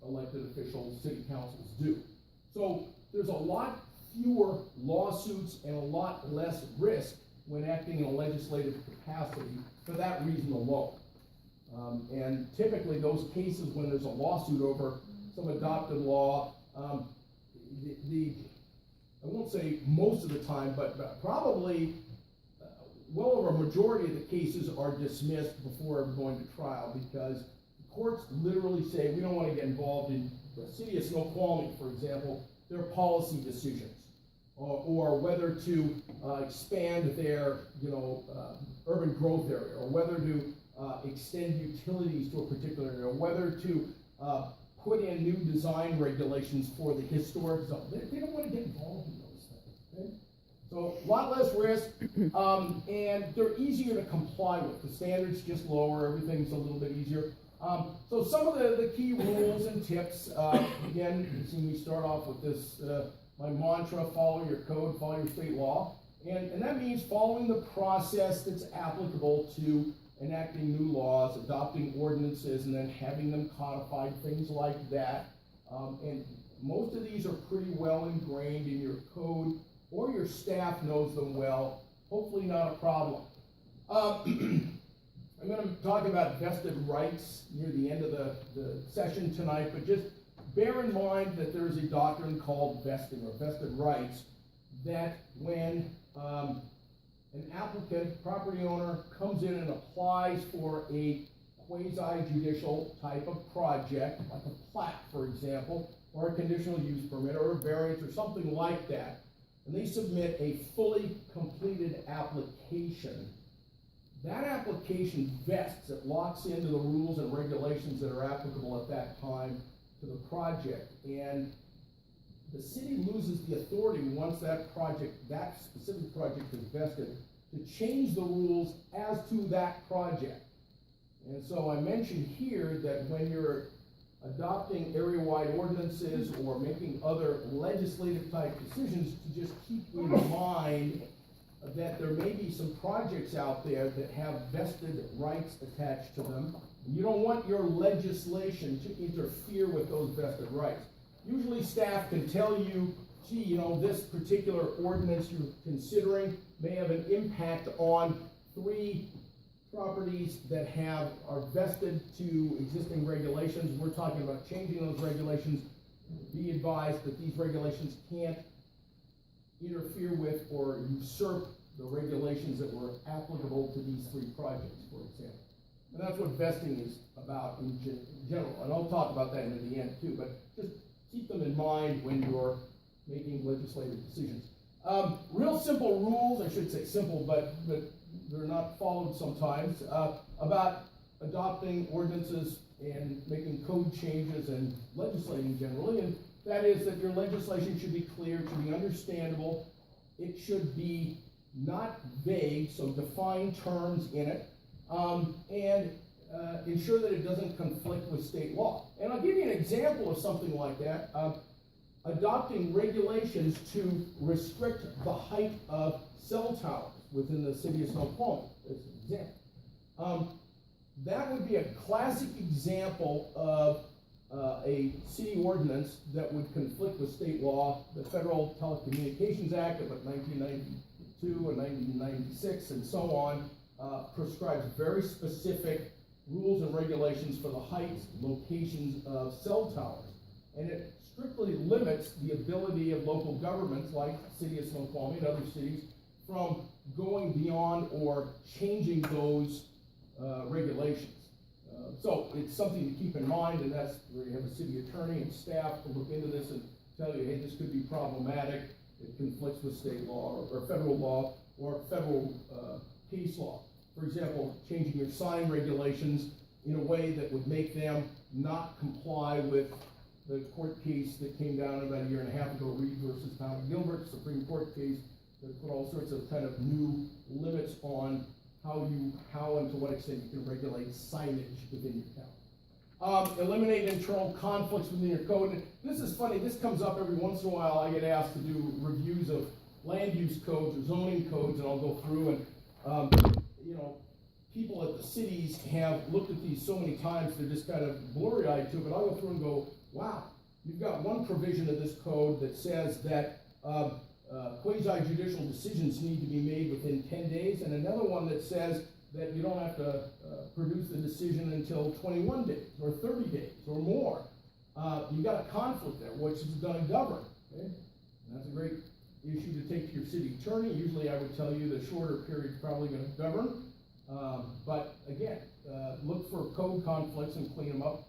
elected officials, city councils do. So there's a lot fewer lawsuits and a lot less risk when acting in a legislative capacity for that reason alone. And typically those cases when there's a lawsuit over some adopted law, I won't say most of the time, but probably well over a majority of the cases are dismissed before going to trial, because the courts literally say we don't want to get involved in the city of Snoqualmie, for example, their policy decisions, or whether to expand their urban growth area, or whether to extend utilities to a particular area, or whether to put in new design regulations for the historic zone. They don't want to get involved in those things. Okay? So a lot less risk, and they're easier to comply with. The standards just lower, everything's a little bit easier. So some of the key rules and tips, again, you see me start off with this, my mantra: follow your code, follow your state law. And that means following the process that's applicable to enacting new laws, adopting ordinances, and then having them codified, things like that. And most of these are pretty well ingrained in your code, or your staff knows them well. Hopefully not a problem. I'm going to talk about vested rights near the end of the session tonight, but just bear in mind that there's a doctrine called vesting, or vested rights, that when an applicant, property owner, comes in and applies for a quasi-judicial type of project, like a plat, for example, or a conditional use permit, or a variance, or something like that, and they submit a fully completed application, that application vests, it locks into the rules and regulations that are applicable at that time to the project, and the city loses the authority once that specific project is vested, to change the rules as to that project. And so I mentioned here that when you're adopting area-wide ordinances or making other legislative type decisions, to just keep in mind that there may be some projects out there that have vested rights attached to them. You don't want your legislation to interfere with those vested rights. Usually staff can tell you, gee, this particular ordinance you're considering may have an impact on 3 properties that are vested to existing regulations. We're talking about changing those regulations. Be advised that these regulations can't interfere with or usurp the regulations that were applicable to these 3 projects, for example. And that's what vesting is about in general. And I'll talk about that in the end too, but just keep them in mind when you're making legislative decisions. Real simple rules, I should say simple, but they're not followed sometimes, about adopting ordinances and making code changes and legislating generally. And that is that your legislation should be clear, it should be understandable, it should be not vague, so define terms in it, and ensure that it doesn't conflict with state law. And I'll give you an example of something like that. Adopting regulations to restrict the height of cell towers within the city of Snoqualmie, as an example. That would be a classic example of a city ordinance that would conflict with state law. The Federal Telecommunications Act of 1992 and 1996 and so on prescribes very specific rules and regulations for the heights, locations of cell towers. And it strictly limits the ability of local governments like the city of Snoqualmie and other cities from going beyond or changing those regulations. So it's something to keep in mind, and that's where you have a city attorney and staff to look into this and tell you, hey, this could be problematic, it conflicts with state law or federal law or federal case law. For example, changing your sign regulations in a way that would make them not comply with the court case that came down about a year and a half ago, Reed versus Town of Gilbert, Supreme Court case that put all sorts of kind of new limits on how and to what extent you can regulate signage within your town. Eliminate internal conflicts within your code. And this is funny, this comes up every once in a while. I get asked to do reviews of land use codes or zoning codes, and I'll go through and people at the cities have looked at these so many times, they're just kind of blurry-eyed to it, but I'll go through and go, wow, you've got one provision of this code that says that quasi-judicial decisions need to be made within 10 days, and another one that says that you don't have to produce the decision until 21 days, or 30 days, or more. You've got a conflict there, which is gonna govern, okay? And that's a great issue to take to your city attorney. Usually I would tell you the shorter period is probably gonna govern. But again, look for code conflicts and clean them up.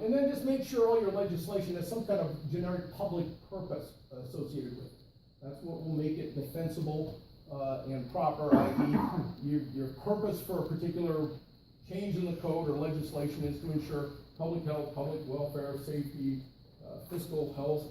And then just make sure all your legislation has some kind of generic public purpose associated with it. That's what will make it defensible and proper, i.e. your purpose for a particular change in the code or legislation is to ensure public health, public welfare, safety, fiscal health,